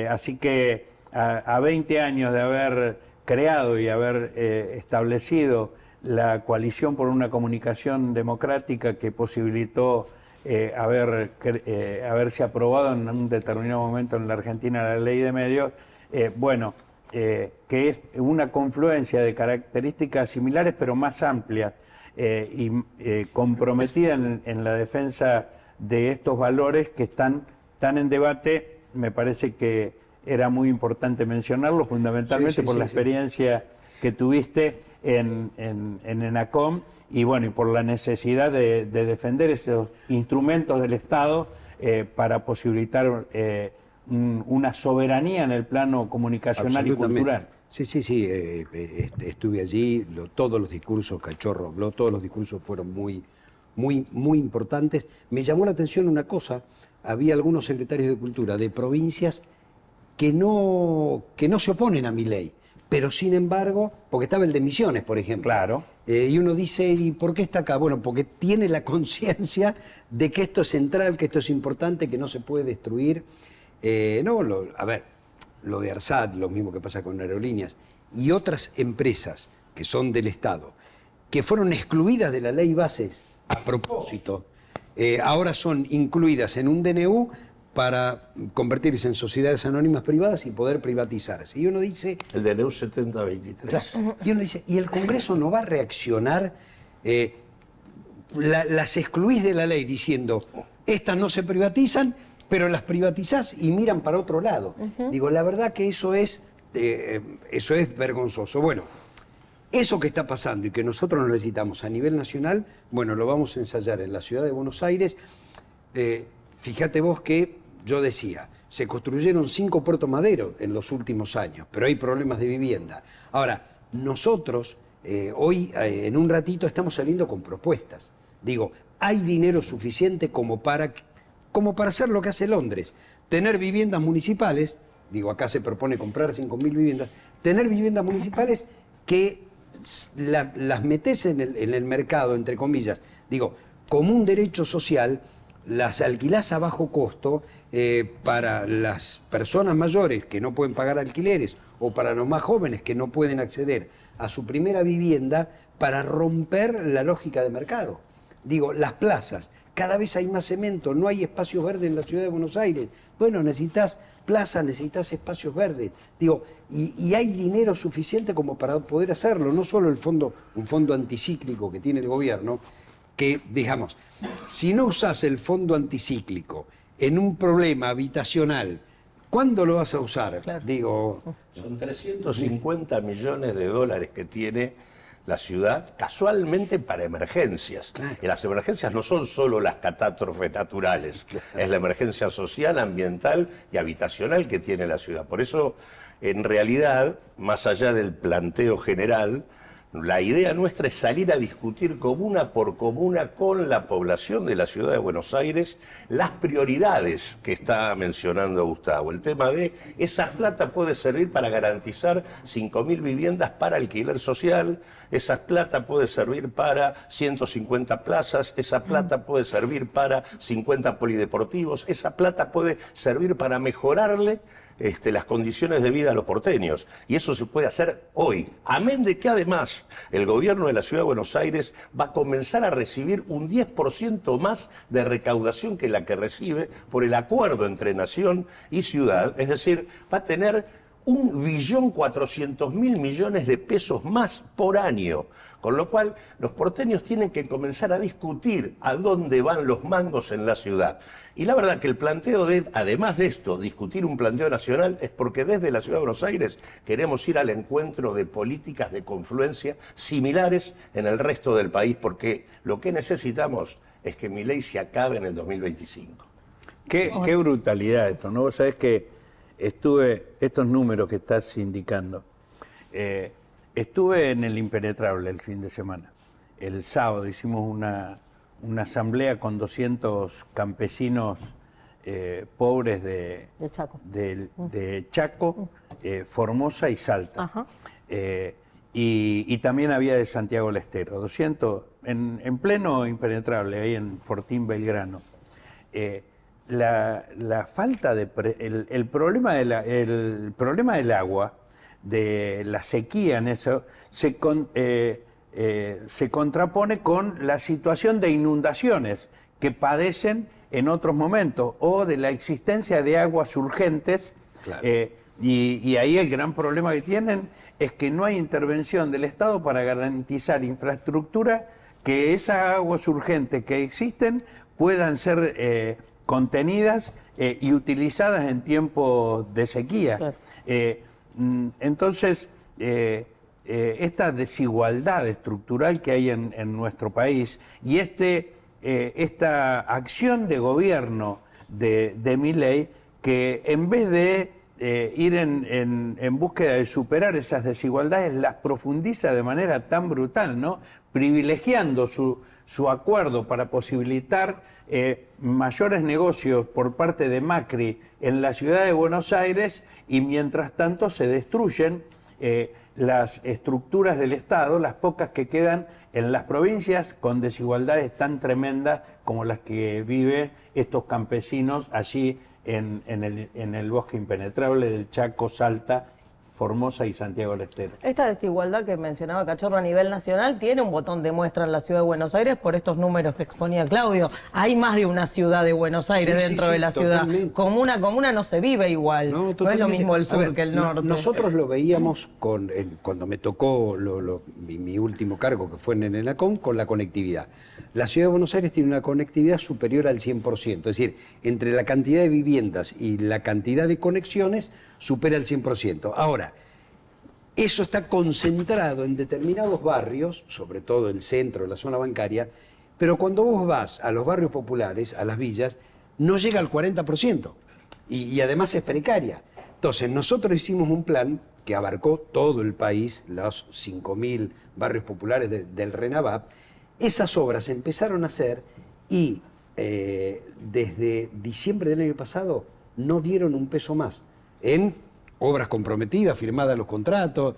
Así que a 20 años de haber creado y haber establecido la Coalición por una Comunicación Democrática que posibilitó haberse aprobado en un determinado momento en la Argentina la ley de medios, que es una confluencia de características similares pero más amplias y comprometida en la defensa de estos valores que están en debate. Me parece que era muy importante mencionarlo, fundamentalmente por la experiencia que tuviste en ENACOM, y bueno, y por la necesidad de defender esos instrumentos del Estado para posibilitar una soberanía en el plano comunicacional y cultural. Sí, estuve allí, todos los discursos, Cachorro habló, todos los discursos fueron muy importantes. Me llamó la atención una cosa, había algunos secretarios de Cultura de provincias que no se oponen a Milei, pero sin embargo, porque estaba el de Misiones, por ejemplo. Claro. Y uno dice, ¿y por qué está acá? Bueno, porque tiene la conciencia de que esto es central, que esto es importante, que no se puede destruir. A ver, lo de ARSAT, lo mismo que pasa con aerolíneas, y otras empresas que son del Estado, que fueron excluidas de la ley Bases a propósito, ahora son incluidas en un DNU para convertirse en sociedades anónimas privadas y poder privatizarse. Y uno dice... El DNU 7023. Claro, y uno dice, ¿y el Congreso no va a reaccionar? Las excluís de la ley diciendo, estas no se privatizan, pero las privatizás y miran para otro lado. Digo, la verdad que eso es vergonzoso. Bueno, eso que está pasando y que nosotros necesitamos a nivel nacional, bueno, lo vamos a ensayar en la ciudad de Buenos Aires. Fíjate vos que yo decía, se construyeron 5 Puerto Madero en los últimos años, pero hay problemas de vivienda. Ahora, nosotros hoy, en un ratito, estamos saliendo con propuestas. Digo, hay dinero suficiente como para hacer lo que hace Londres, tener viviendas municipales, digo, acá se propone comprar 5.000 viviendas, tener viviendas municipales que las metes en el mercado, entre comillas, digo, como un derecho social, las alquilás a bajo costo para las personas mayores que no pueden pagar alquileres o para los más jóvenes que no pueden acceder a su primera vivienda, para romper la lógica de mercado. Digo, las plazas, cada vez hay más cemento, no hay espacios verdes en la ciudad de Buenos Aires. Bueno, necesitas plazas, necesitas espacios verdes. Digo, y hay dinero suficiente como para poder hacerlo, no solo un fondo anticíclico que tiene el gobierno, que, digamos, si no usás el fondo anticíclico en un problema habitacional, ¿cuándo lo vas a usar? Claro. Digo, son 350 millones de dólares que tiene la ciudad casualmente para emergencias. Claro. Y las emergencias no son solo las catástrofes naturales, es la emergencia social, ambiental y habitacional que tiene la ciudad. Por eso, en realidad, más allá del planteo general, la idea nuestra es salir a discutir comuna por comuna con la población de la ciudad de Buenos Aires las prioridades que está mencionando Gustavo. El tema de esa plata puede servir para garantizar 5.000 viviendas para alquiler social, esa plata puede servir para 150 plazas, esa plata puede servir para 50 polideportivos, esa plata puede servir para mejorarle las condiciones de vida a los porteños. Y eso se puede hacer hoy. Amén de que además el gobierno de la Ciudad de Buenos Aires va a comenzar a recibir un 10% más de recaudación que la que recibe por el acuerdo entre Nación y Ciudad. Es decir, va a tener 1.400.000 millones de pesos más por año. Con lo cual, los porteños tienen que comenzar a discutir a dónde van los mangos en la ciudad. Y la verdad que el planteo además de esto, discutir un planteo nacional, es porque desde la Ciudad de Buenos Aires queremos ir al encuentro de políticas de confluencia similares en el resto del país, porque lo que necesitamos es que Milei se acabe en el 2025. Qué brutalidad esto, ¿no? Vos sabés que estos números que estás indicando, estuve en el Impenetrable el fin de semana. El sábado hicimos una asamblea con 200 campesinos pobres de Chaco, de Chaco, Formosa y Salta. Ajá. Y también había de Santiago del Estero, 200 en pleno Impenetrable, ahí en Fortín Belgrano. La falta de el problema del agua, de la sequía en eso, se contrapone con la situación de inundaciones que padecen en otros momentos, o de la existencia de aguas urgentes. Claro. Y ahí el gran problema que tienen es que no hay intervención del Estado para garantizar infraestructura, que esas aguas urgentes que existen puedan ser contenidas y utilizadas en tiempos de sequía. Claro. Entonces, esta desigualdad estructural que hay en nuestro país y esta acción de gobierno de Milei, que en vez de ir en búsqueda de superar esas desigualdades, las profundiza de manera tan brutal, ¿no? Privilegiando su acuerdo para posibilitar mayores negocios por parte de Macri en la ciudad de Buenos Aires, y mientras tanto se destruyen las estructuras del Estado, las pocas que quedan en las provincias, con desigualdades tan tremendas como las que viven estos campesinos allí en el bosque impenetrable del Chaco, Salta, Formosa y Santiago del Estero. Esta desigualdad que mencionaba Cachorro a nivel nacional tiene un botón de muestra en la ciudad de Buenos Aires por estos números que exponía Claudio. Hay más de una ciudad de Buenos Aires dentro de la ciudad. Comuna a comuna no se vive igual. No es lo mismo el sur que el norte. Nosotros lo veíamos cuando me tocó mi último cargo, que fue en ENACOM, con la conectividad. La ciudad de Buenos Aires tiene una conectividad superior al 100%. Es decir, entre la cantidad de viviendas y la cantidad de conexiones, supera el 100%. Ahora, eso está concentrado en determinados barrios, sobre todo el centro, la zona bancaria, pero cuando vos vas a los barrios populares, a las villas, no llega al 40%. Y además es precaria. Entonces, nosotros hicimos un plan que abarcó todo el país, los 5.000 barrios populares del RENAVAP. Esas obras se empezaron a hacer y desde diciembre del año pasado no dieron un peso más. En obras comprometidas, firmadas los contratos,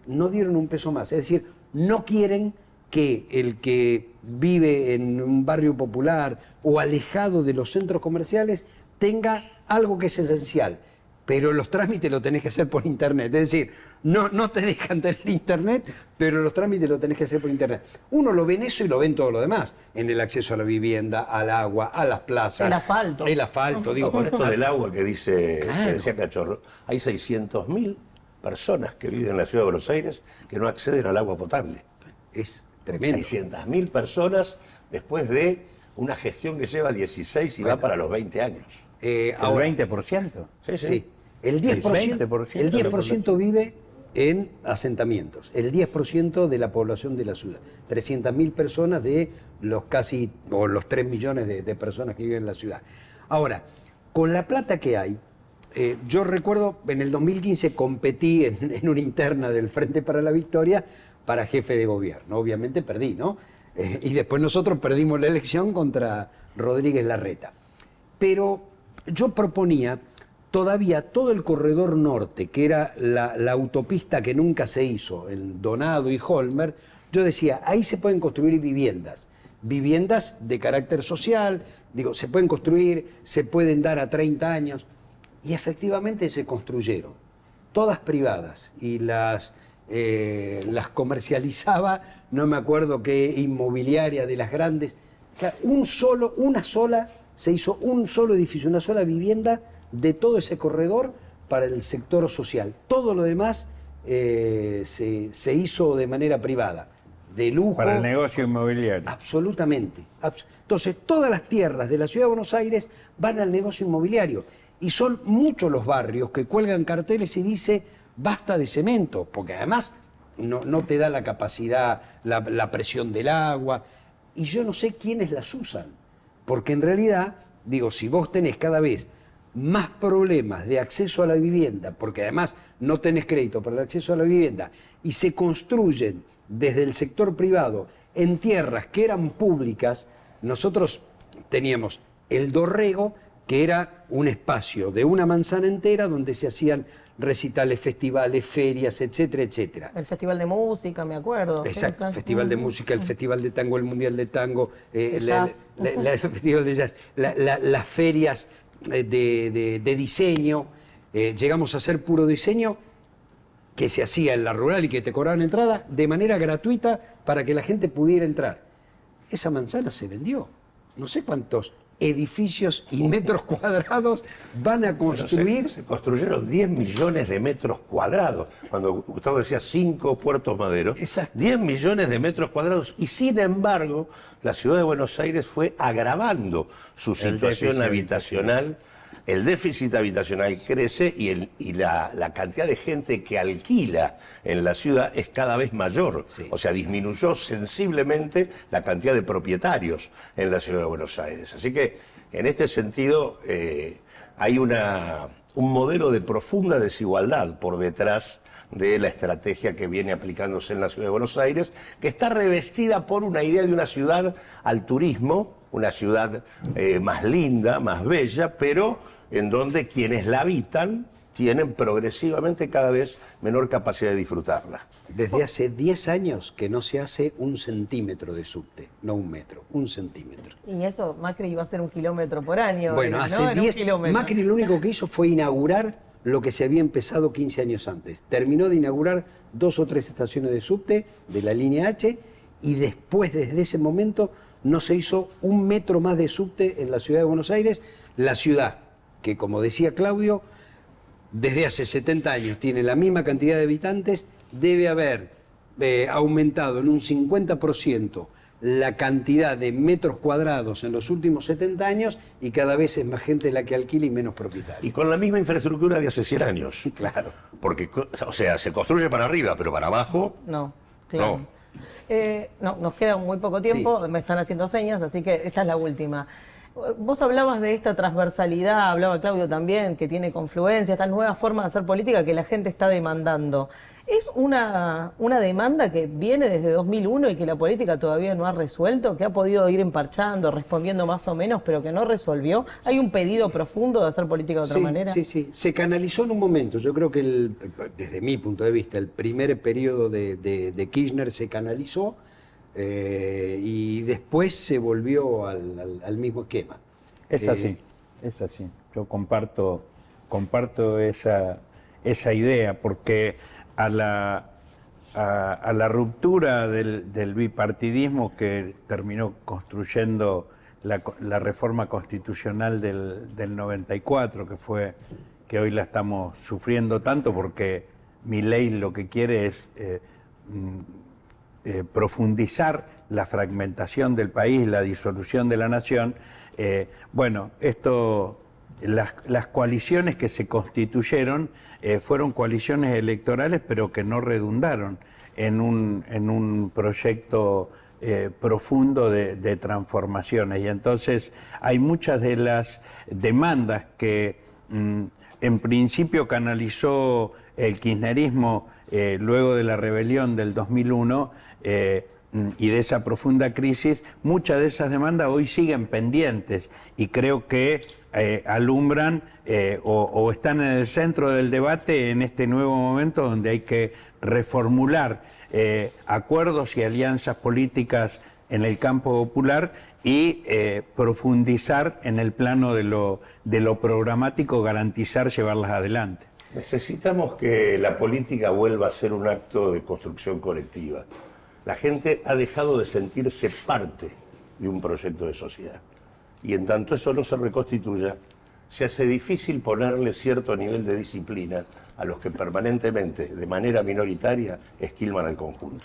no dieron un peso más. Es decir, no quieren que el que vive en un barrio popular o alejado de los centros comerciales tenga algo que es esencial, pero los trámites lo tenés que hacer por internet. Es decir, no te dejan tener internet, pero los trámites lo tenés que hacer por internet. Uno lo ve en eso y lo ve en todo lo demás, en el acceso a la vivienda, al agua, a las plazas. El asfalto. El asfalto, digo. Con esto del agua que Claro. decía Cachorro, hay 600.000 personas que viven en la ciudad de Buenos Aires que no acceden al agua potable. Es tremendo. 600.000 personas después de una gestión que lleva 16 y va para los 20 años. Ahora, ¿el 20%? Sí. El 10% vive en asentamientos, el 10% de la población de la ciudad. 300.000 personas de los los 3 millones de personas que viven en la ciudad. Ahora, con la plata que hay, yo recuerdo, en el 2015 competí en una interna del Frente para la Victoria para jefe de gobierno. Obviamente perdí, ¿no? Y después nosotros perdimos la elección contra Rodríguez Larreta. Pero yo proponía todavía todo el corredor norte, que era la autopista que nunca se hizo, el Donado y Holmer. Yo decía, ahí se pueden construir viviendas de carácter social, digo, se pueden construir, se pueden dar a 30 años, y efectivamente se construyeron, todas privadas, y las comercializaba, no me acuerdo qué inmobiliaria de las grandes. Se hizo un solo edificio, una sola vivienda de todo ese corredor para el sector social. Todo lo demás se hizo de manera privada, de lujo. Para el negocio inmobiliario. Absolutamente. Entonces, todas las tierras de la ciudad de Buenos Aires van al negocio inmobiliario. Y son muchos los barrios que cuelgan carteles y dice basta de cemento, porque además no te da la capacidad, la presión del agua. Y yo no sé quiénes las usan, porque en realidad, digo, si vos tenés cada vez más problemas de acceso a la vivienda, porque además no tenés crédito para el acceso a la vivienda, y se construyen desde el sector privado en tierras que eran públicas. Nosotros teníamos el Dorrego, que era un espacio de una manzana entera donde se hacían recitales, festivales, ferias, etcétera, etcétera. El Festival de Música, me acuerdo. Exacto, Festival de Música, el Festival de Tango, el Mundial de Tango, el Festival de Jazz, las ferias de diseño. Llegamos a hacer puro diseño que se hacía en la rural y que te cobraban entrada de manera gratuita para que la gente pudiera entrar. Esa manzana se vendió. No sé cuántos edificios y metros cuadrados van a construir. Se construyeron 10 millones de metros cuadrados. Cuando Gustavo decía 5 puertos maderos, Exacto. 10 millones de metros cuadrados. Y sin embargo, la ciudad de Buenos Aires fue agravando su situación habitacional el déficit habitacional crece y la cantidad de gente que alquila en la ciudad es cada vez mayor. Sí. O sea, disminuyó sensiblemente la cantidad de propietarios en la ciudad de Buenos Aires. Así que, en este sentido, hay un modelo de profunda desigualdad por detrás de la estrategia que viene aplicándose en la ciudad de Buenos Aires, que está revestida por una idea de una ciudad al turismo, una ciudad más linda, más bella, pero en donde quienes la habitan tienen progresivamente cada vez menor capacidad de disfrutarla. Desde hace 10 años que no se hace 1 centímetro de subte, no 1 metro, 1 centímetro. Y eso, Macri iba a hacer 1 kilómetro por año. Bueno, ¿no? hace Era 10 kilómetro. Macri lo único que hizo fue inaugurar lo que se había empezado 15 años antes. Terminó de inaugurar 2 o 3 estaciones de subte de la línea H y después, desde ese momento, no se hizo 1 metro más de subte en la ciudad de Buenos Aires. La ciudad, que como decía Claudio, desde hace 70 años tiene la misma cantidad de habitantes, debe haber aumentado en un 50% la cantidad de metros cuadrados en los últimos 70 años y cada vez es más gente la que alquila y menos propietarios. Y con la misma infraestructura de hace 100 años. Claro. Porque, o sea, se construye para arriba, pero para abajo... No, claro. No. No, nos queda muy poco tiempo, Sí. me están haciendo señas, así que esta es la última. Vos hablabas de esta transversalidad, hablaba Claudio también, que tiene confluencia, estas nuevas formas de hacer política que la gente está demandando. ¿Es una demanda que viene desde 2001 y que la política todavía no ha resuelto, que ha podido ir emparchando, respondiendo más o menos, pero que no resolvió? ¿Hay un pedido profundo de hacer política de otra manera? Sí, sí. Se canalizó en un momento. Yo creo que, desde mi punto de vista, el primer periodo de Kirchner se canalizó y después se volvió al mismo esquema. Es así, es así. Yo comparto esa idea, porque a la ruptura del bipartidismo que terminó construyendo la reforma constitucional del 94, que hoy la estamos sufriendo tanto porque Milei lo que quiere es profundizar la fragmentación del país, la disolución de la nación. Las coaliciones que se constituyeron fueron coaliciones electorales, pero que no redundaron en un proyecto profundo de transformaciones. Y entonces hay muchas de las demandas que en principio canalizó el kirchnerismo luego de la rebelión del 2001 y de esa profunda crisis, muchas de esas demandas hoy siguen pendientes y creo que alumbran o están en el centro del debate en este nuevo momento donde hay que reformular acuerdos y alianzas políticas en el campo popular y profundizar en el plano de lo programático, garantizar llevarlas adelante. Necesitamos que la política vuelva a ser un acto de construcción colectiva. La gente ha dejado de sentirse parte de un proyecto de sociedad. Y en tanto eso no se reconstituya, se hace difícil ponerle cierto nivel de disciplina a los que permanentemente, de manera minoritaria, esquilman al conjunto.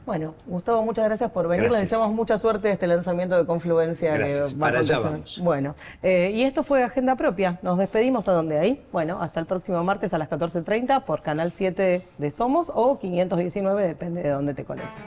Bueno, Gustavo, muchas gracias por venir. Gracias. Les deseamos mucha suerte de este lanzamiento de Confluencia. Gracias. Que va a Para allá acontecer. vamos. Bueno, y esto fue Agenda Propia. Nos despedimos. ¿A dónde ahí? Bueno, hasta el próximo martes a las 14:30 por Canal 7 de Somos o 519, depende de dónde te conectes.